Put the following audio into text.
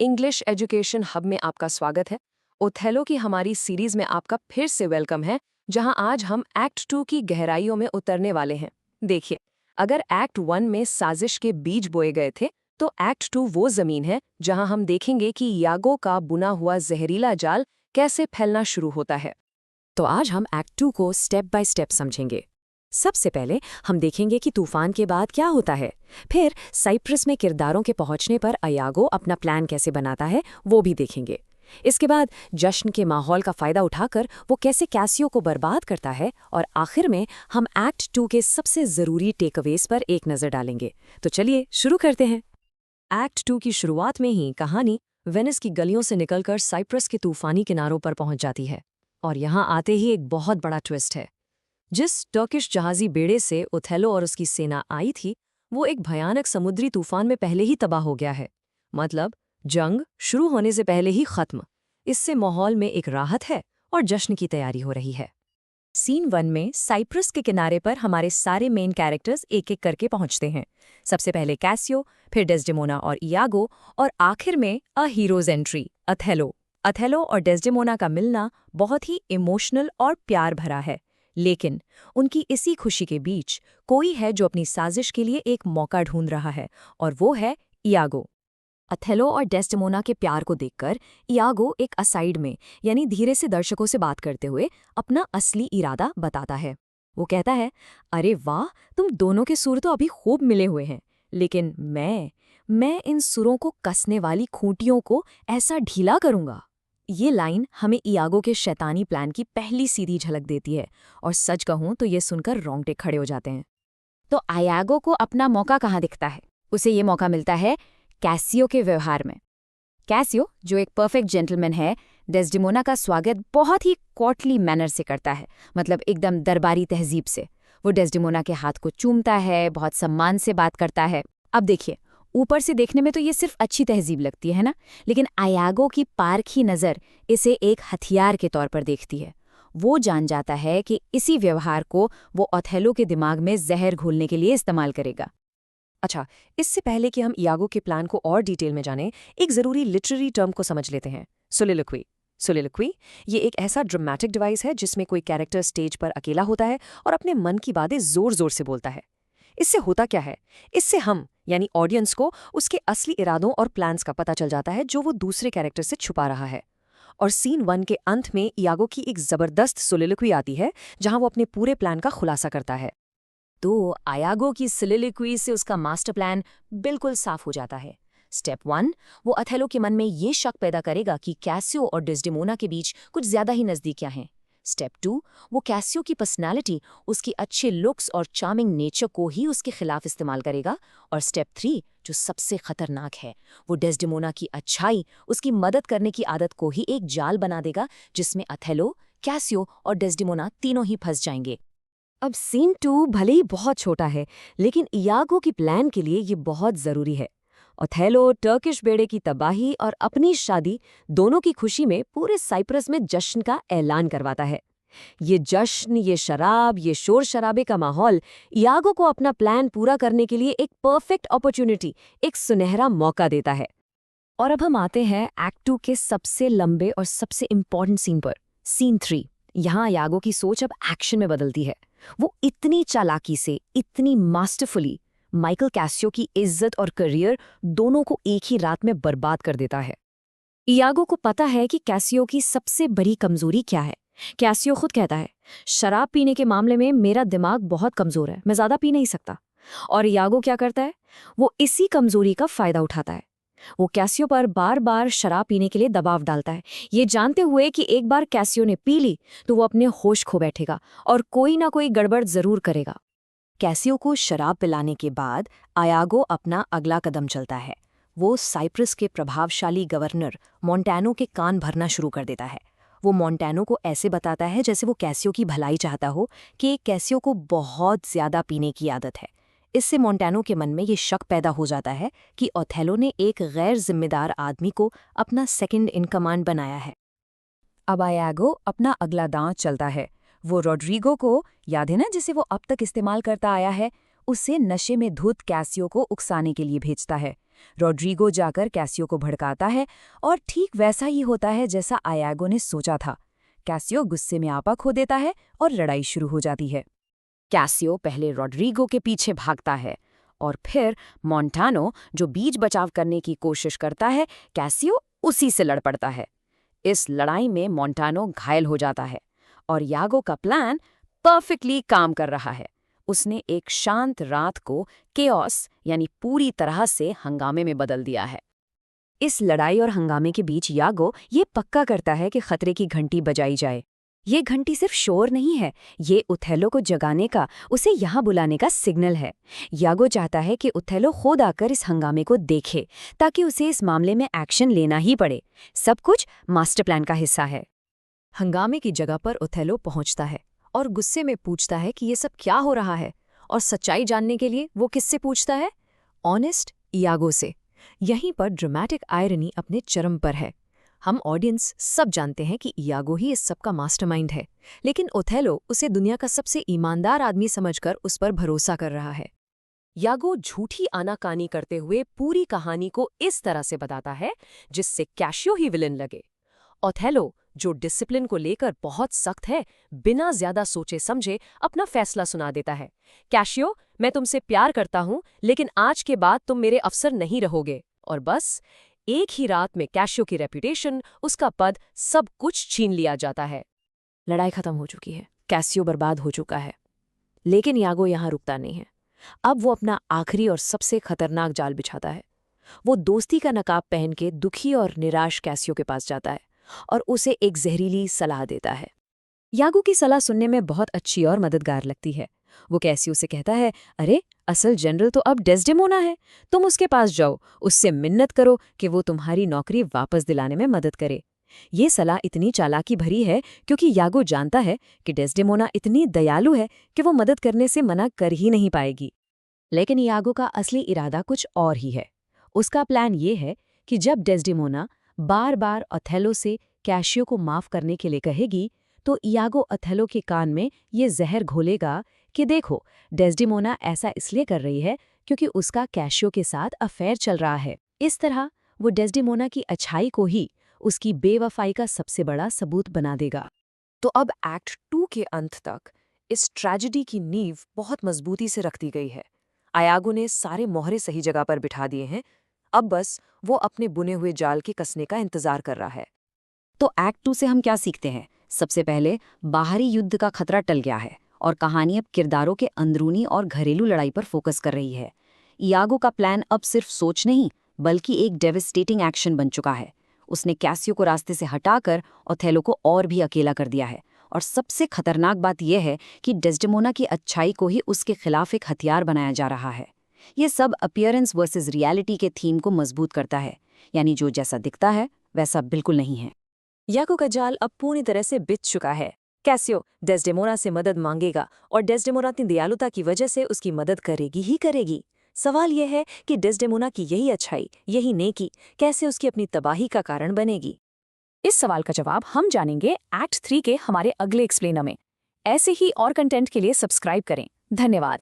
English education hub में आपका स्वागत है। ओथेलो की हमारी सीरीज में आपका फिर से वेलकम है, जहां आज हम एक्ट 2 की गहराइयों में उतरने वाले हैं। देखिए, अगर एक्ट 1 में साजिश के बीज बोए गए थे, तो एक्ट 2 वो जमीन है जहां हम देखेंगे कि यागो का बुना हुआ जहरीला जाल कैसे फैलना शुरू होता है। तो आज हम एक्ट 2 को स्टेप बाय स्टेप समझेंगे। सबसे पहले हम देखेंगे कि तूफान के बाद क्या होता है। फिर साइप्रस में किरदारों के पहुंचने पर अयागो अपना प्लान कैसे बनाता है वो भी देखेंगे। इसके बाद जश्न के माहौल का फायदा उठाकर वो कैसे कैसियो को बर्बाद करता है, और आखिर में हम एक्ट 2 के सबसे ज़रूरी टेकअवेज पर एक नज़र डालेंगे। तो चलिए शुरू करते हैं। एक्ट 2 की शुरुआत में ही कहानी वेनिस की गलियों से निकलकर साइप्रस के तूफानी किनारों पर पहुंच जाती है। और यहाँ आते ही एक बहुत बड़ा ट्विस्ट है। जिस टर्किश जहाजी बेड़े से ओथेलो और उसकी सेना आई थी, वो एक भयानक समुद्री तूफान में पहले ही तबाह हो गया है। मतलब जंग शुरू होने से पहले ही खत्म। इससे माहौल में एक राहत है और जश्न की तैयारी हो रही है। सीन 1 में साइप्रस के किनारे पर हमारे सारे मेन कैरेक्टर्स एक एक करके पहुंचते हैं। सबसे पहले कैसियो, फिर डेस्डेमोना और इयागो, और आखिर में अ हीरोज एंट्री, अथेलो। अथेलो और डेस्डेमोना का मिलना बहुत ही इमोशनल और प्यार भरा है, लेकिन उनकी इसी खुशी के बीच कोई है जो अपनी साजिश के लिए एक मौका ढूंढ रहा है, और वो है इयागो। अथेलो और डेस्डेमोना के प्यार को देखकर इयागो एक असाइड में, यानी धीरे से दर्शकों से बात करते हुए अपना असली इरादा बताता है। वो कहता है, अरे वाह, तुम दोनों के सुर तो अभी खूब मिले हुए हैं, लेकिन मैं इन सुरों को कसने वाली खूंटियों को ऐसा ढीला करूंगा। ये लाइन हमें इयागो के शैतानी प्लान की पहली सीधी झलक देती है, और सच कहूं तो ये सुनकर रोंगटे खड़े हो जाते हैं। तो इयागो को अपना मौका कहाँ दिखता है? उसे ये मौका मिलता है कैसियो के व्यवहार में। कैसियो, जो एक परफेक्ट जेंटलमैन है, डेस्डेमोना का स्वागत बहुत ही कोर्टली मैनर से करता है, मतलब एकदम दरबारी तहजीब से। वो डेस्डेमोना के हाथ को चूमता है, बहुत सम्मान से बात करता है। अब देखिए, ऊपर से देखने में तो ये सिर्फ अच्छी तहजीब लगती है ना, लेकिन इयागो की पारखी नज़र इसे एक हथियार के तौर पर देखती है। वो जान जाता है कि इसी व्यवहार को वो ओथेलो के दिमाग में जहर घोलने के लिए इस्तेमाल करेगा। अच्छा, इससे पहले कि हम इयागो के प्लान को और डिटेल में जानें, एक ज़रूरी लिटरेरी टर्म को समझ लेते हैं, सोलिलोक्वी। सोलिलोक्वी ये एक ऐसा ड्रामेटिक डिवाइस है जिसमें कोई कैरेक्टर स्टेज पर अकेला होता है और अपने मन की बातें जोर-जोर से बोलता है। इससे होता क्या है? इससे हम यानी ऑडियंस को उसके असली इरादों और प्लान्स का पता चल जाता है जो वो दूसरे कैरेक्टर से छुपा रहा है। और सीन 1 के अंत में इयागो की एक ज़बरदस्त सोलिलोक्वी आती है, जहां वो अपने पूरे प्लान का खुलासा करता है। तो इयागो की सोलिलोक्वी से उसका मास्टर प्लान बिल्कुल साफ हो जाता है। स्टेप 1, वो अथेलो के मन में ये शक पैदा करेगा कि कैसियो और डेस्डेमोना के बीच कुछ ज्यादा ही नजदीकियां हैं। स्टेप 2, वो कैसियो की पर्सनालिटी, उसकी अच्छे लुक्स और चार्मिंग नेचर को ही उसके खिलाफ इस्तेमाल करेगा। और स्टेप 3, जो सबसे खतरनाक है, वो डेस्डेमोना की अच्छाई, उसकी मदद करने की आदत को ही एक जाल बना देगा, जिसमें अथेलो, कैसियो और डेस्डेमोना तीनों ही फंस जाएंगे। अब सीन 2 भले ही बहुत छोटा है, लेकिन इयागो की प्लान के लिए ये बहुत ज़रूरी है। ओथेलो टर्किश बेड़े की तबाही और अपनी शादी दोनों की खुशी में पूरे साइप्रस में जश्न का ऐलान करवाता है। ये जश्न, ये शराब, ये शोर शराबे का माहौल इयागो को अपना प्लान पूरा करने के लिए एक परफेक्ट अपॉर्चुनिटी, एक सुनहरा मौका देता है। और अब हम आते हैं एक्ट 2 के सबसे लंबे और सबसे इम्पॉर्टेंट सीन पर, सीन 3। यहाँ इयागो की सोच अब एक्शन में बदलती है। वो इतनी चालाकी से, इतनी मास्टरफुली माइकल कैसियो की इज्जत और करियर दोनों को एक ही रात में बर्बाद कर देता है। इयागो को पता है कि कैसियो की सबसे बड़ी कमजोरी क्या है। कैसियो खुद कहता है, शराब पीने के मामले में मेरा दिमाग बहुत कमजोर है, मैं ज्यादा पी नहीं सकता। और इयागो क्या करता है? वो इसी कमजोरी का फायदा उठाता है। वो कैसियो पर बार बार शराब पीने के लिए दबाव डालता है, ये जानते हुए कि एक बार कैसियो ने पी ली तो वो अपने होश खो बैठेगा और कोई ना कोई गड़बड़ जरूर करेगा। कैसियो को शराब पिलाने के बाद इयागो अपना अगला कदम चलता है। वो साइप्रस के प्रभावशाली गवर्नर मोंटेनो के कान भरना शुरू कर देता है। वो मोंटेनो को ऐसे बताता है जैसे वो कैसियो की भलाई चाहता हो, कि कैसियो को बहुत ज्यादा पीने की आदत है। इससे मोंटेनो के मन में ये शक पैदा हो जाता है कि ओथेलो ने एक गैर जिम्मेदार आदमी को अपना सेकंड इन कमांड बनाया है। अब इयागो अपना अगला दांव चलता है। वो रोड्रिगो को, याद है ना, जिसे वो अब तक इस्तेमाल करता आया है, उसे नशे में धुत कैसियो को उकसाने के लिए भेजता है। रॉड्रिगो जाकर कैसियो को भड़काता है और ठीक वैसा ही होता है जैसा आयागो ने सोचा था। कैसियो गुस्से में आपा खो देता है और लड़ाई शुरू हो जाती है। कैसियो पहले रॉड्रिगो के पीछे भागता है और फिर मोंटानो, जो बीच बचाव करने की कोशिश करता है, कैसियो उसी से लड़ पड़ता है। इस लड़ाई में मोंटानो घायल हो जाता है और यागो का प्लान परफेक्टली काम कर रहा है। उसने एक शांत रात को केओस यानी पूरी तरह से हंगामे में बदल दिया है। इस लड़ाई और हंगामे के बीच यागो ये पक्का करता है कि खतरे की घंटी बजाई जाए। ये घंटी सिर्फ शोर नहीं है, ये ओथेलो को जगाने का, उसे यहाँ बुलाने का सिग्नल है। यागो चाहता है कि ओथेलो खुद आकर इस हंगामे को देखे ताकि उसे इस मामले में एक्शन लेना ही पड़े। सब कुछ मास्टर प्लान का हिस्सा है। हंगामे की जगह पर ओथेलो पहुंचता है और गुस्से में पूछता है कि ये सब क्या हो रहा है, और सच्चाई जानने के लिए वो किससे पूछता है? ऑनेस्ट यागो से। यहीं पर ड्रामेटिक आयरनी अपने चरम पर है। हम ऑडियंस सब जानते हैं कि यागो ही इस सब का मास्टरमाइंड है, लेकिन ओथेलो उसे दुनिया का सबसे ईमानदार आदमी समझकर उस पर भरोसा कर रहा है। यागो झूठी आनाकानी करते हुए पूरी कहानी को इस तरह से बताता है जिससे कैशियो ही विलन लगे। ओथेलो, जो डिसिप्लिन को लेकर बहुत सख्त है, बिना ज्यादा सोचे समझे अपना फैसला सुना देता है। कैशियो, मैं तुमसे प्यार करता हूं, लेकिन आज के बाद तुम मेरे अफसर नहीं रहोगे। और बस एक ही रात में कैशियो की रेपुटेशन, उसका पद, सब कुछ छीन लिया जाता है। लड़ाई खत्म हो चुकी है, कैशियो बर्बाद हो चुका है, लेकिन यागो यहाँ रुकता नहीं है। अब वो अपना आखिरी और सबसे खतरनाक जाल बिछाता है। वो दोस्ती का नकाब पहन के दुखी और निराश कैसियो के पास जाता है और उसे एक जहरीली सलाह देता है। यागो की सलाह सुनने में बहुत अच्छी और मददगार लगती है। वो कैसियो से कहता है, अरे असल जनरल तो अब डेस्डेमोना है, तुम उसके पास जाओ, उससे मिन्नत करो कि वो तुम्हारी नौकरी वापस दिलाने में मदद करे। ये सलाह इतनी चालाकी भरी है क्योंकि यागो जानता है कि डेस्डेमोना इतनी दयालु है कि वो मदद करने से मना कर ही नहीं पाएगी। लेकिन यागो का असली इरादा कुछ और ही है। उसका प्लान ये है कि जब डेस्डेमोना बार बार ओथेलो से कैशियो को माफ करने के लिए कहेगी, तो यागो ओथेलो के कान में ये जहर घोलेगा कि देखो, डेस्डेमोना ऐसा इसलिए कर रही है क्योंकि उसका कैशियो के साथ अफेयर चल रहा है। इस तरह वो डेस्डेमोना की अच्छाई को ही उसकी बेवफाई का सबसे बड़ा सबूत बना देगा। तो अब एक्ट 2 के अंत तक इस ट्रेजेडी की नींव बहुत मजबूती से रख दी गई है। आयागो ने सारे मोहरे सही जगह पर बिठा दिए हैं। अब बस वो अपने बुने हुए जाल के कसने का इंतजार कर रहा है। तो एक्ट 2 से हम क्या सीखते हैं? सबसे पहले, बाहरी युद्ध का खतरा टल गया है और कहानी अब किरदारों के अंदरूनी और घरेलू लड़ाई पर फोकस कर रही है। यागो का प्लान अब सिर्फ सोच नहीं, बल्कि एक डेविस्टेटिंग एक्शन बन चुका है। उसने कैसियो को रास्ते से हटाकर ओथेलो को और भी अकेला कर दिया है। और सबसे खतरनाक बात यह है कि डेस्डेमोना की अच्छाई को ही उसके खिलाफ एक हथियार बनाया जा रहा है। ये सब अपीयरेंस वर्सेस रियलिटी के थीम को मजबूत करता है, यानी जो जैसा दिखता है वैसा बिल्कुल नहीं है। यागो का जाल अब पूरी तरह से बिछ चुका है। कैसियो डेस्डेमोना से मदद मांगेगा और डेस्डेमोना अपनी दयालुता की वजह से उसकी मदद करेगी ही करेगी। सवाल यह है कि डेस्डेमोना की यही अच्छाई, यही नेकी कैसे उसकी अपनी तबाही का कारण बनेगी? इस सवाल का जवाब हम जानेंगे एक्ट 3 के हमारे अगले एक्सप्लेनर में। ऐसे ही और कंटेंट के लिए सब्सक्राइब करें। धन्यवाद।